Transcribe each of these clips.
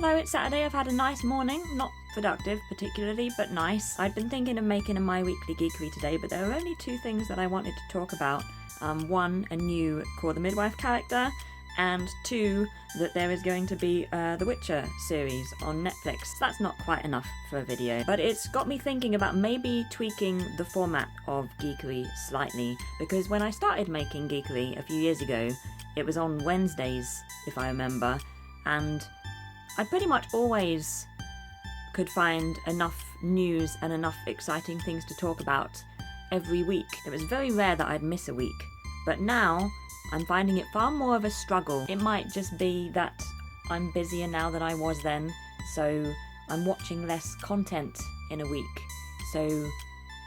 Although it's Saturday, I've had a nice morning. Not productive particularly, but nice. I'd been thinking of making a My Weekly Geekery today, but there were only two things that I wanted to talk about. One, a new Call the Midwife character, and two, that there is going to be The Witcher series on Netflix. That's not quite enough for a video, but it's got me thinking about maybe tweaking the format of Geekery slightly, because when I started making Geekery a few years ago, it was on Wednesdays, if I remember, and I pretty much always could find enough news and enough exciting things to talk about every week. It was very rare that I'd miss a week, but now I'm finding it far more of a struggle. It might just be that I'm busier now than I was then, so I'm watching less content in a week, so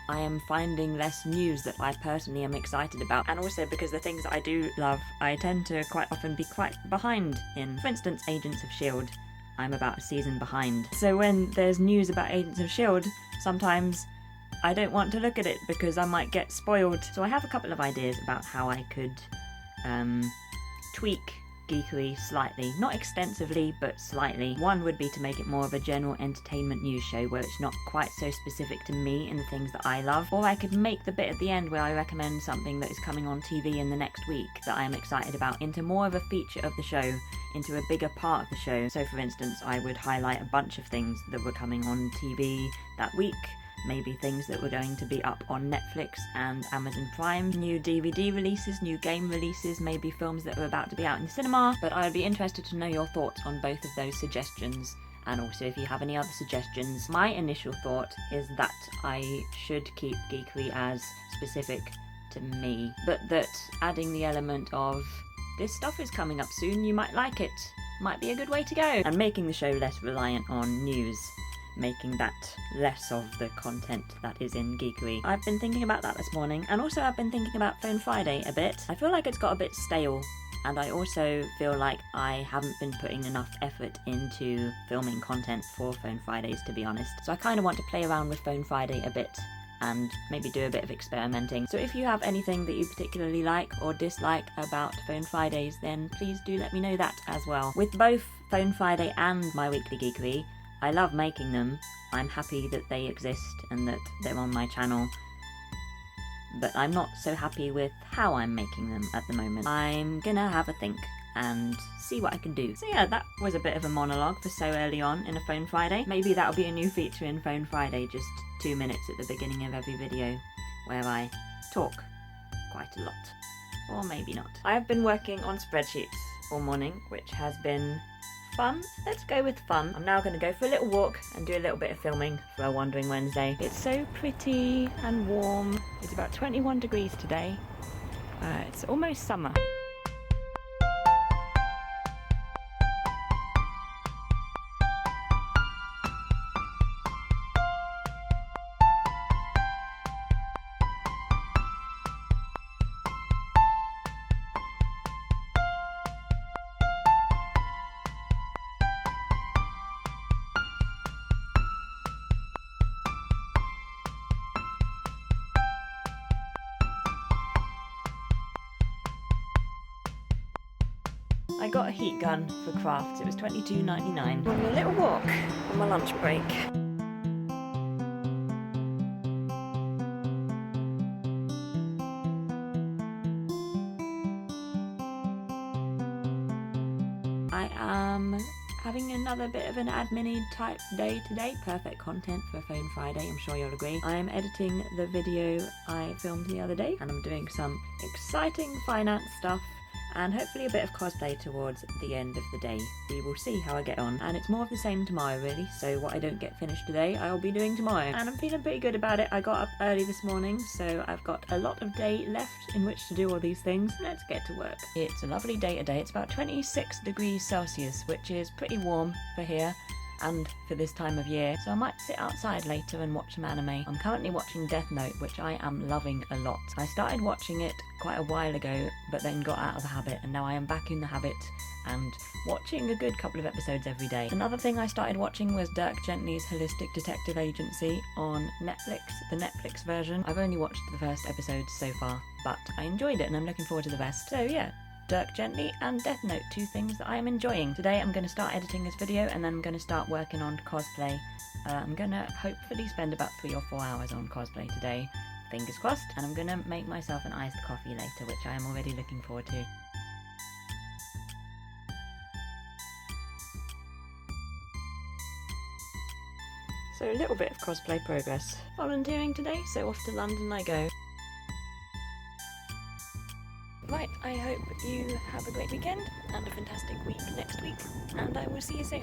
I am finding less news that I personally am excited about. And also because the things that I do love, I tend to quite often be quite behind in. For instance, Agents of S.H.I.E.L.D., I'm about a season behind. So when there's news about Agents of S.H.I.E.L.D., sometimes I don't want to look at it because I might get spoiled. So I have a couple of ideas about how I could tweak Geekery slightly. Not extensively, but slightly. One would be to make it more of a general entertainment news show where it's not quite so specific to me and the things that I love. Or I could make the bit at the end where I recommend something that is coming on TV in the next week that I am excited about into more of a feature of the show, into a bigger part of the show. So for instance, I would highlight a bunch of things that were coming on TV that week. Maybe things that were going to be up on Netflix and Amazon Prime, new DVD releases, new game releases, maybe films that are about to be out in the cinema. But I would be interested to know your thoughts on both of those suggestions, and also if you have any other suggestions. My initial thought is that I should keep Geekery as specific to me, but that adding the element of this stuff is coming up soon, you might like it, might be a good way to go, and making the show less reliant on news, making that less of the content that is in Geekery. I've been thinking about that this morning, and also I've been thinking about Phone Friday a bit. I feel like it's got a bit stale, and I also feel like I haven't been putting enough effort into filming content for Phone Fridays, to be honest. So I kind of want to play around with Phone Friday a bit and maybe do a bit of experimenting. So if you have anything that you particularly like or dislike about Phone Fridays, then please do let me know that as well. With both Phone Friday and My Weekly Geekery, I love making them. I'm happy that they exist and that they're on my channel, but I'm not so happy with how I'm making them at the moment. I'm gonna have a think and see what I can do. So yeah, that was a bit of a monologue for so early on in a Phone Friday. Maybe that'll be a new feature in Phone Friday, just 2 minutes at the beginning of every video where I talk quite a lot. Or maybe not. I've been working on spreadsheets all morning, which has been fun. Let's go with fun. I'm now going to go for a little walk and do a little bit of filming for a Wandering Wednesday. It's so pretty and warm. It's about 21 degrees today. It's almost summer. I got a heat gun for crafts. It was $22.99. On a little walk on my lunch break. I am having another bit of an admin-y type day today. Perfect content for Phone Friday, I'm sure you'll agree. I am editing the video I filmed the other day, and I'm doing some exciting finance stuff and hopefully a bit of cosplay towards the end of the day. We will see how I get on, and it's more of the same tomorrow really, so what I don't get finished today I'll be doing tomorrow, and I'm feeling pretty good about it. I got up early this morning, so I've got a lot of day left in which to do all these things. Let's get to work. It's a lovely day today. It's about 26 degrees Celsius, which is pretty warm for here and for this time of year, so I might sit outside later and watch some anime. I'm currently watching Death Note, which I am loving a lot. I started watching it quite a while ago, but then got out of the habit, and now I am back in the habit and watching a good couple of episodes every day. Another thing I started watching was Dirk Gently's Holistic Detective Agency on Netflix, the Netflix version. I've only watched the first episode so far, but I enjoyed it and I'm looking forward to the rest. So yeah, Dirk Gently and Death Note, 2 things that I am enjoying. Today I'm going to start editing this video and then I'm going to start working on cosplay. I'm going to hopefully spend about 3 or 4 hours on cosplay today, fingers crossed, and I'm going to make myself an iced coffee later, which I am already looking forward to. So a little bit of cosplay progress. Volunteering today, so off to London I go. Right, I hope you have a great weekend and a fantastic week next week, and I will see you soon.